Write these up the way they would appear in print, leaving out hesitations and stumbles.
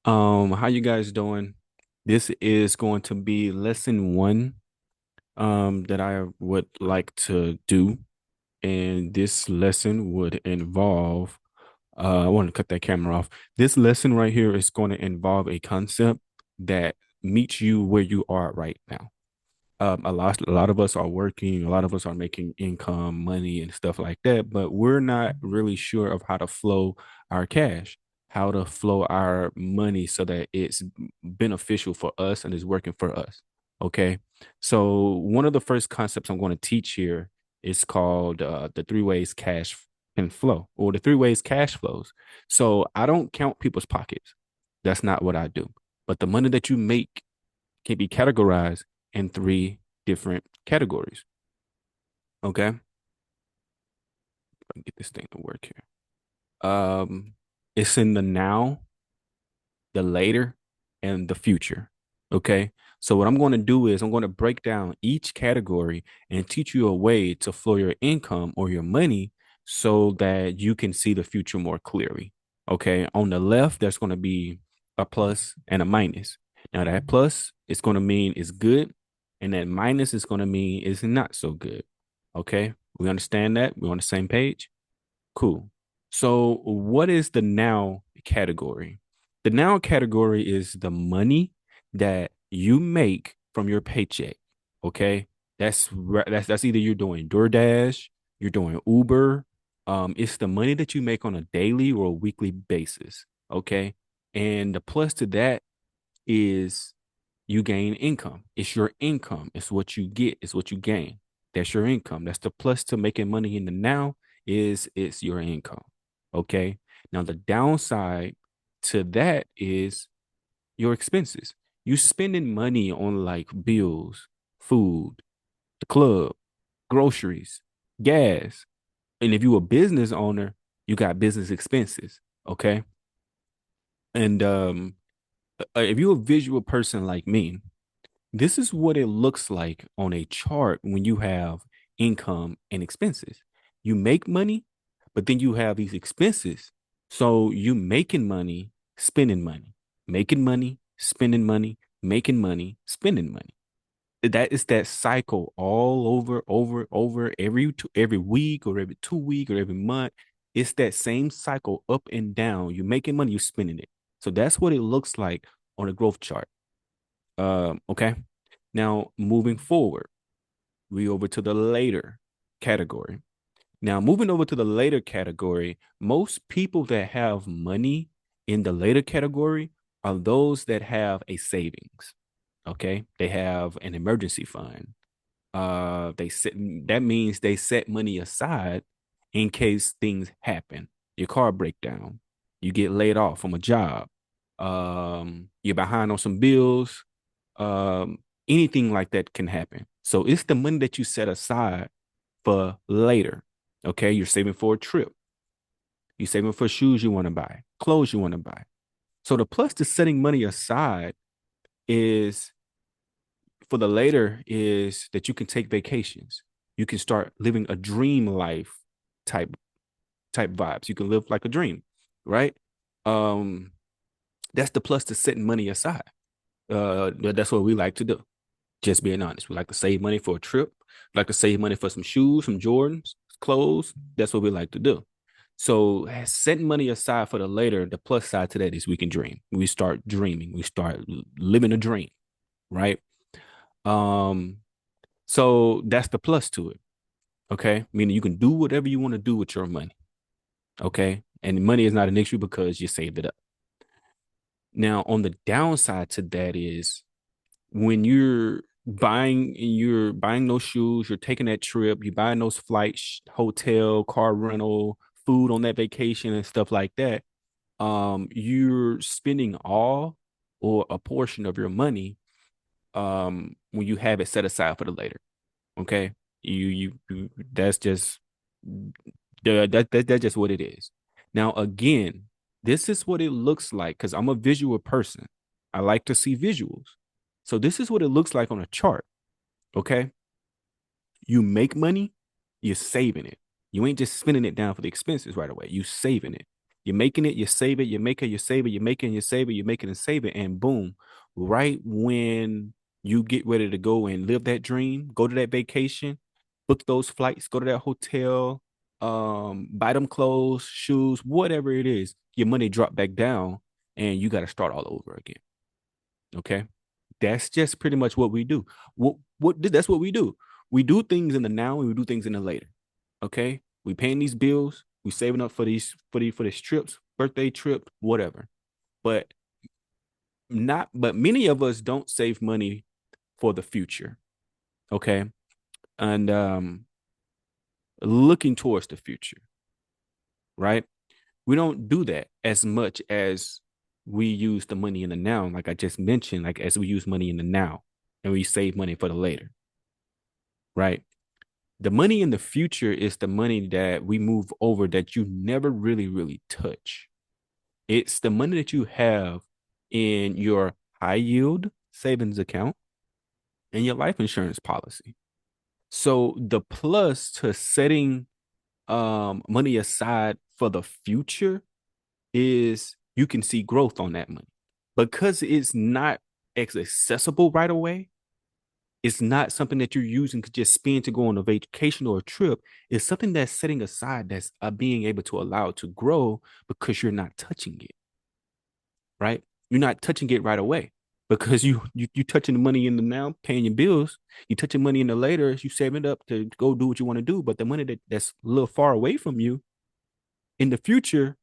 How you guys doing? This is going to be lesson one, that I would like to do. And this lesson would involve, I want to cut that camera off. This lesson right here is going to involve a concept that meets you where you are right now. A lot of us are working, a lot of us are making income, money, and stuff like that, but we're not really sure of how to flow our cash, how to flow our money so that it's beneficial for us and is working for us. Okay. So, one of the first concepts I'm going to teach here is called the three ways cash can flow, or the three ways cash flows. So, I don't count people's pockets. That's not what I do. But the money that you make can be categorized in three different categories. Okay. Let me get this thing to work here. It's in the now, the later, and the future. Okay. So what I'm going to do is I'm going to break down each category and teach you a way to flow your income or your money so that you can see the future more clearly. Okay. On the left, there's going to be a plus and a minus. Now that plus is going to mean it's good, and that minus is going to mean it's not so good. Okay. We understand that? We're on the same page? Cool. So, what is the now category? The now category is the money that you make from your paycheck. Okay, that's either you're doing DoorDash, you're doing Uber. It's the money that you make on a daily or a weekly basis. Okay, and the plus to that is you gain income. It's your income. It's what you get. It's what you gain. That's your income. That's the plus to making money in the now is it's your income. Okay. Now the downside to that is your expenses. You spending money on like bills, food, the club, groceries, gas. And if you a business owner, you got business expenses. Okay. And if you're a visual person like me, this is what it looks like on a chart when you have income and expenses. You make money, but then you have these expenses. So you making money, spending money, making money, spending money, making money, spending money. That is that cycle all over every week or every 2 week or every month. It's that same cycle up and down. You're making money, you're spending it. So that's what it looks like on a growth chart. Okay. Now, moving forward, we over to the later category. Now, moving over to the later category, most people that have money in the later category are those that have a savings. Okay. They have an emergency fund. They set that means they set money aside in case things happen. Your car breakdown, you get laid off from a job, you're behind on some bills, anything like that can happen. So it's the money that you set aside for later. Okay, you're saving for a trip. You're saving for shoes you want to buy, clothes you want to buy. So the plus to setting money aside is for the later is that you can take vacations. You can start living a dream life type vibes. You can live like a dream, right? Um, that's the plus to setting money aside. That's what we like to do. Just being honest, we like to save money for a trip, we like to save money for some shoes, some Jordans, clothes. That's what we like to do. So setting money aside for the later, the plus side to that is we can dream. We start dreaming. We start living a dream, right? Um, so that's the plus to it. Okay. Meaning you can do whatever you want to do with your money. Okay. And money is not an issue because you saved it up. Now, on the downside to that is when you're buying those shoes, you're taking that trip, you're buying those flights, hotel, car rental, food on that vacation and stuff like that. You're spending all or a portion of your money when you have it set aside for the later. Okay. You that's just that's just what it is. Now again, this is what it looks like because I'm a visual person. I like to see visuals. So this is what it looks like on a chart. Okay. You make money, you're saving it. You ain't just spending it down for the expenses right away. You saving it. You're making it, you save it, you make it, you save it, you're making, you save it, you make it and save it, and boom, right when you get ready to go and live that dream, go to that vacation, book those flights, go to that hotel, buy them clothes, shoes, whatever it is, your money drop back down, and you got to start all over again. Okay, that's just pretty much what we do. What that's what we do. We do things in the now and we do things in the later. Okay, we paying these bills, we saving up for these trips, birthday trip, whatever. But many of us don't save money for the future. Okay, and looking towards the future, right? We don't do that as much as we use the money in the now, like I just mentioned, like as we use money in the now and we save money for the later, right? The money in the future is the money that we move over that you never really touch. It's the money that you have in your high yield savings account and your life insurance policy. So the plus to setting money aside for the future is you can see growth on that money. Because it's not accessible right away, it's not something that you're using to just spend to go on a vacation or a trip. It's something that's setting aside that's being able to allow it to grow because you're not touching it, right? You're not touching it right away because you touching the money in the now, paying your bills. You touching money in the later, you saving it up to go do what you want to do. But the money that's a little far away from you in the future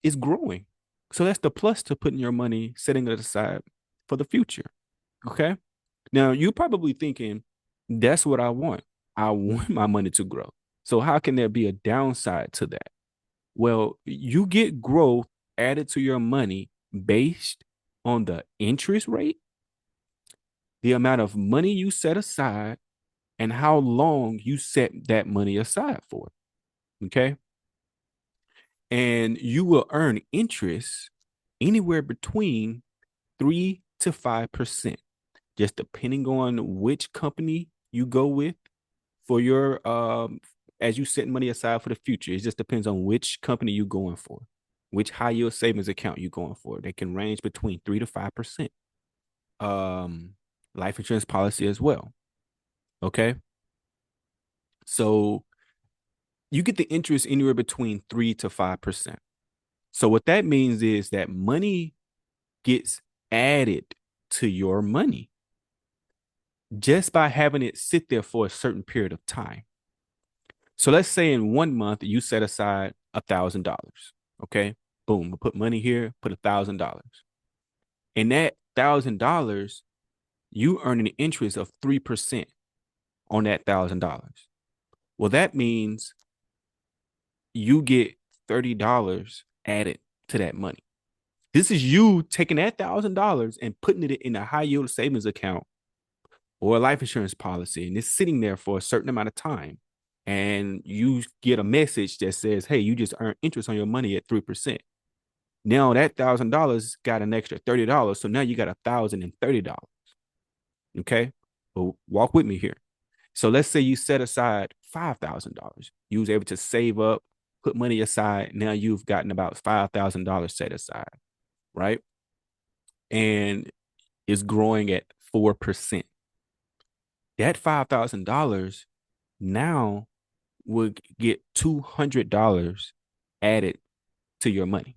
is growing. So that's the plus to putting your money, setting it aside for the future. Okay. Now you're probably thinking, that's what I want. I want my money to grow. So how can there be a downside to that? Well, you get growth added to your money based on the interest rate, the amount of money you set aside, and how long you set that money aside for. Okay. And you will earn interest anywhere between 3 to 5%, just depending on which company you go with for your as you set money aside for the future. It just depends on which company you're going for, which high yield savings account you're going for. They can range between 3 to 5%. Life insurance policy as well. Okay. So you get the interest anywhere between 3 to 5%. So what that means is that money gets added to your money just by having it sit there for a certain period of time. So let's say in 1 month you set aside $1,000. Okay. Boom. We'll put money here, put $1,000. And that $1,000, you earn an interest of 3% on that $1,000. Well, that means you get $30 added to that money. This is you taking that $1,000 and putting it in a high yield savings account or a life insurance policy, and it's sitting there for a certain amount of time. And you get a message that says, hey, you just earned interest on your money at 3%. Now that $1,000 got an extra $30. So now you got $1,030. Okay. But walk with me here. So let's say you set aside $5,000. You was able to save up, put money aside. Now you've gotten about $5,000 set aside, right? And it's growing at 4%. That $5,000 now would get $200 added to your money.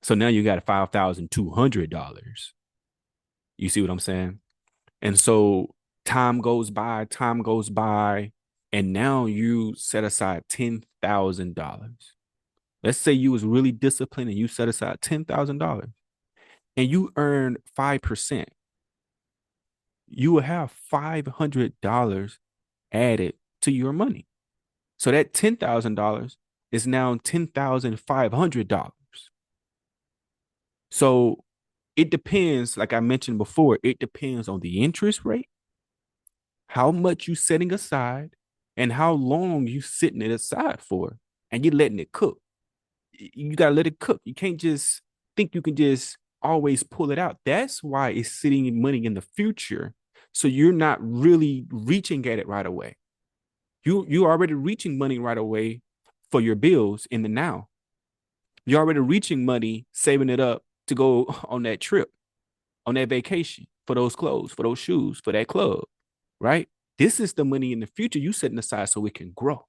So now you got $5,200. You see what I'm saying? And so time goes by, and now you set aside $10,000. Let's say you was really disciplined and you set aside $10,000 and you earn 5%. You will have $500 added to your money. So that $10,000 is now $10,500. So it depends, like I mentioned before, it depends on the interest rate, how much you setting aside, and how long you sitting it aside for, and you're letting it cook. You gotta let it cook. You can't just think you can just always pull it out. That's why it's sitting in money in the future. So you're not really reaching at it right away. You already reaching money right away for your bills in the now. You're already reaching money, saving it up to go on that trip, on that vacation, for those clothes, for those shoes, for that club, right? This is the money in the future you setting aside so it can grow,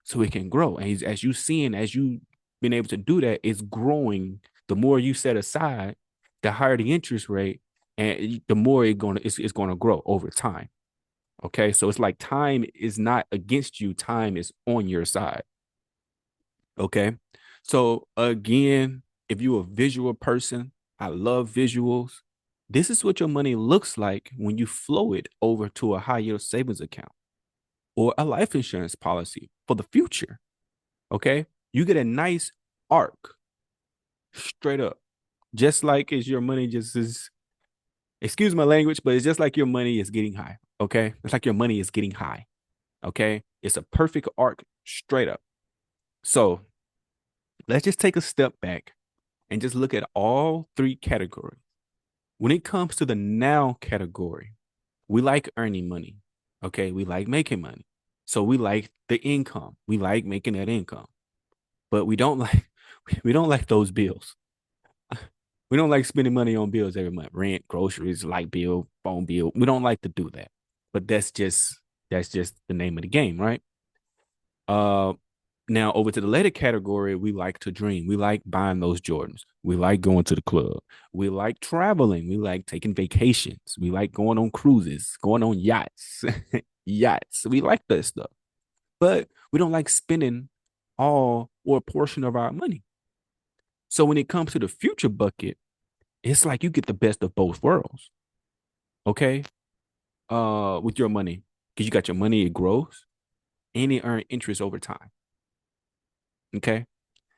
so it can grow. And as you seeing, as you been able to do that, it's growing. The more you set aside, the higher the interest rate, and the more it's going to grow over time. Okay, so it's like time is not against you; time is on your side. Okay, so again, if you're a visual person, I love visuals. This is what your money looks like when you flow it over to a high yield savings account or a life insurance policy for the future. Okay. You get a nice arc straight up, just like as your money just is, excuse my language, but it's just like your money is getting high. Okay. It's like your money is getting high. Okay. It's a perfect arc straight up. So let's just take a step back and just look at all three categories. When it comes to the now category, we like earning money. Okay. We like making money. So we like the income. We like making that income, but we don't like those bills. We don't like spending money on bills every month, rent, groceries, light bill, phone bill. We don't like to do that. But that's just the name of the game, right? Uh Now over to the later category, we like to dream. We like buying those Jordans. We like going to the club. We like traveling. We like taking vacations. We like going on cruises, going on yachts, yachts. We like that stuff. But we don't like spending all or a portion of our money. So when it comes to the future bucket, it's like you get the best of both worlds. Okay. With your money. Because you got your money, it grows and it earns interest over time. Okay.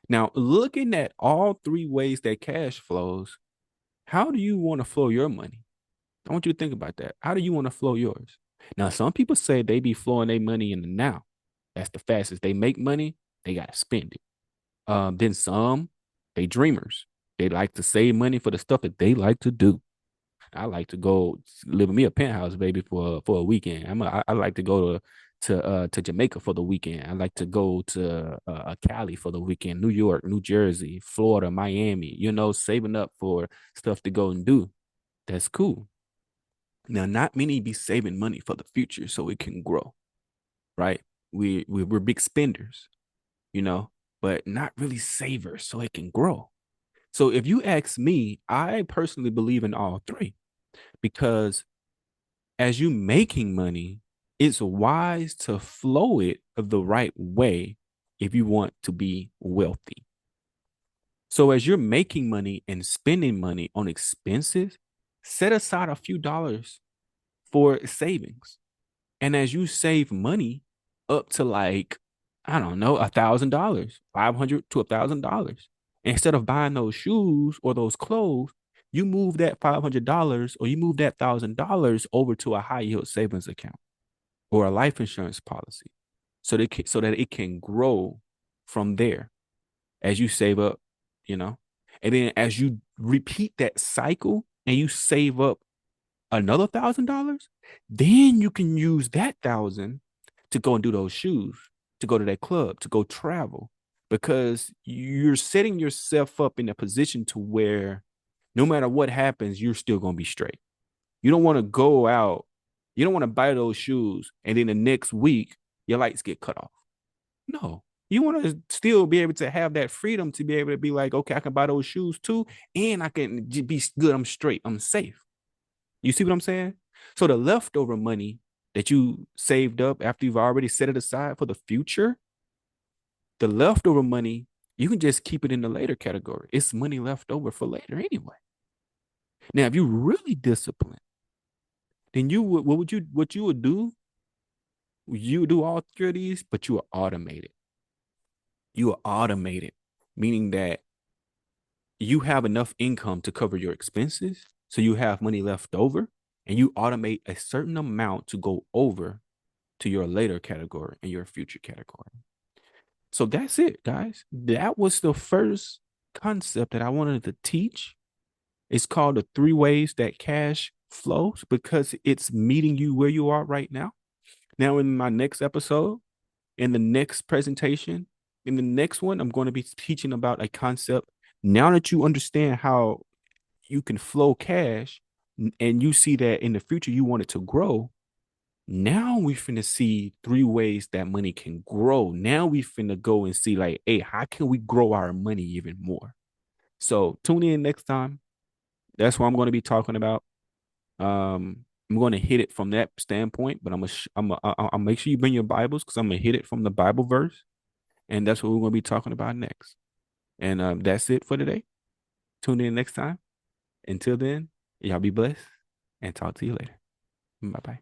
Now, looking at all three ways that cash flows, how do you want to flow your money? I want you to think about that. How do you want to flow yours? Now, some people say they be flowing their money in the now. That's the fastest. They make money, they got to spend it. Then some, they dreamers. They like to save money for the stuff that they like to do. I like to go live in me a penthouse, baby, for a weekend. I like to go to Jamaica for the weekend. I like to go to Cali for the weekend, New York, New Jersey, Florida, Miami. You know, saving up for stuff to go and do. That's cool. Now, not many be saving money for the future so it can grow, right? We're big spenders, you know, but not really savers so it can grow. So if you ask me, I personally believe in all three because as you making money, it's wise to flow it the right way if you want to be wealthy. So as you're making money and spending money on expenses, set aside a few dollars for savings. And as you save money up to like, I don't know, $1,000, 500 to $1,000, instead of buying those shoes or those clothes, you move that $500 or you move that $1,000 over to a high yield savings account or a life insurance policy so that it can grow from there as you save up, you know. And then as you repeat that cycle and you save up another $1,000, then you can use that thousand to go and do those shoes, to go to that club, to go travel, because you're setting yourself up in a position to where no matter what happens, you're still gonna be straight. You don't want to go out, you don't want to buy those shoes, and then the next week your lights get cut off. No. You want to still be able to have that freedom to be able to be like, okay, I can buy those shoes too, and I can be good. I'm straight. I'm safe. You see what I'm saying? So the leftover money that you saved up after you've already set it aside for the future, the leftover money, you can just keep it in the later category. It's money left over for later anyway. Now, if you really disciplined, then you would what you would do, you would do all three of these, but you will automate it. You will automate it, meaning that you have enough income to cover your expenses. So you have money left over and you automate a certain amount to go over to your later category and your future category. So that's it, guys. That was the first concept that I wanted to teach. It's called the three ways that cash flows because it's meeting you where you are right now. Now, in my next episode, in the next presentation, In the next one, I'm going to be teaching about a concept. Now that you understand how you can flow cash and you see that in the future you want it to grow, now we finna see three ways that money can grow. Now we finna go and see like, hey, how can we grow our money even more? So tune in next time. That's what I'm going to be talking about. I'm going to hit it from that standpoint, but I'll make sure you bring your Bibles because I'm gonna hit it from the Bible verse, and that's what we're going to be talking about next. And that's it for today. Tune in next time. Until then, y'all be blessed and talk to you later. Bye bye.